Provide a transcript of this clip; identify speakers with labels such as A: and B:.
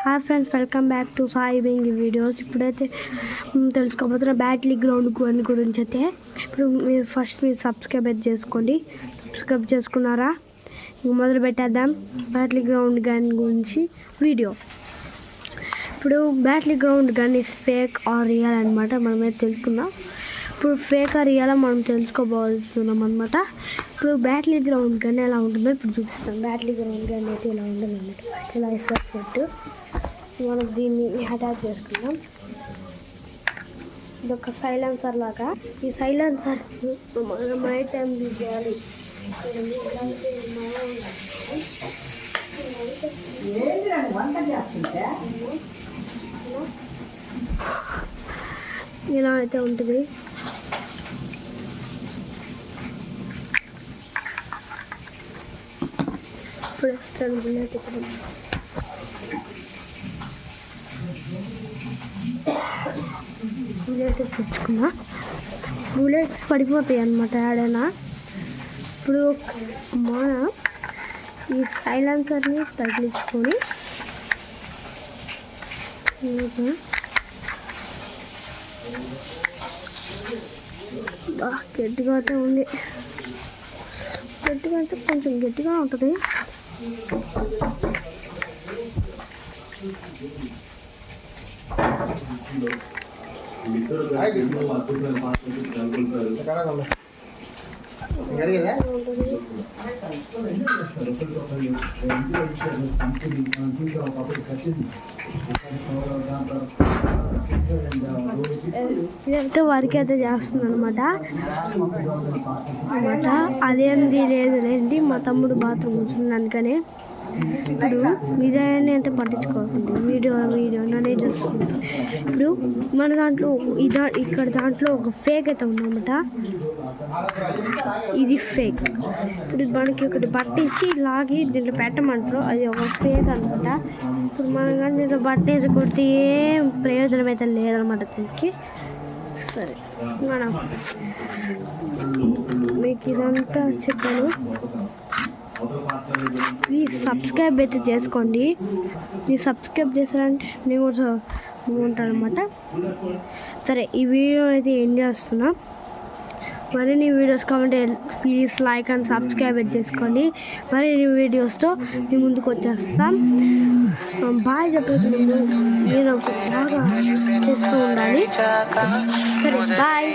A: Hi friends, welcome back to Sai Bengi videos. ఇప్పుడైతే తెలుసుకోబోతున్న battle ground గురించి అయితే ఇప్పుడు మీరు సబ్స్క్రైబ్ అయితే చేసుకోండి. సబ్స్క్రైబ్ చేసుకున్నారా? ఇంక మొదలు పెట్టేద్దాం బ్యాటిల్ గ్రౌండ్ గన్ గురించి వీడియో. ఇప్పుడు battle ground gun is fake are real అనమాట. మనమైతే తెలుసుకుందాం. ఇప్పుడు ఫేక్ ఆర్ రియల్ మనం తెలుసుకోబోతున్నాం అనమాట. ఇప్పుడు బ్యాటిల్ గ్రౌండ్ గన్ ఎలా ఉంటుందో ఇప్పుడు చూపిస్తాం. బ్యాటిల్ గ్రౌండ్ గన్ అయితే ఇలా ఉంటుంది అనమాట. ఇలా ఇస్తారు పెట్టు. మనం దీన్ని అటాచ్ చేసుకుందాం. ఇదొక సైలెన్సర్ లాగా. ఈ సైలెన్సర్ మనం నైట్ టైం తీయాలి. ఇలా అయితే ఉంటుంది. ఇప్పుడు వస్తాను బుల్లెట్. ఇప్పుడు బుల్లెట్ తెచ్చుకున్నా. బుల్లెట్స్ పడిపోతాయి అన్నమాట ఏడైనా. ఇప్పుడు మన ఈ సైలెన్సర్ని తగిలించుకొని గట్టిగా అయితే ఉంది. గట్టిగా అంటే కొంచెం గట్టిగా ఉంటుంది. ఇదంతా వారికి అయితే చేస్తుంది అనమాట. అదేంది లేదులేండి, మా తమ్ముడు బాత్రూమ్ కూర్చుంది అందుకనే. ఇప్పుడు ఇదేంటి అంటే పట్టించుకోకండి. వీడియో నన్నే చూస్తుంది. ఇప్పుడు మన దాంట్లో ఇక్కడ దాంట్లో ఒక ఫేక్ అయితే ఉందన్నమాట. ఇది ఫేక్. ఇప్పుడు మనకి ఒకటి పట్టించి లాగి దీంట్లో పెట్టమంటారు. అది ఒక ఫేక్ అనమాట. ఇప్పుడు మనం కానీ దీంట్లో పట్టేసి కొడితే ఏం ప్రయోజనం అయితే లేదనమాట దీనికి. సరే, మనం మీకు ఇదంతా చెప్పాను. ప్లీజ్ సబ్స్క్రైబ్ అయితే చేసుకోండి. మీరు సబ్స్క్రైబ్ చేశారంటే నేను కూడా ఉంటాను అనమాట. సరే, ఈ వీడియో అయితే ఏం చేస్తున్నా. మరిన్ని వీడియోస్ కావాలంటే ప్లీజ్ లైక్ అండ్ సబ్స్క్రైబ్ అయితే చేసుకోండి. మరిన్ని వీడియోస్తో మీ ముందుకు వచ్చేస్తాం. బాయ్ చెప్పేది ముందు నేను బాగా చేస్తూ ఉండాలి. సరే, బాయ్.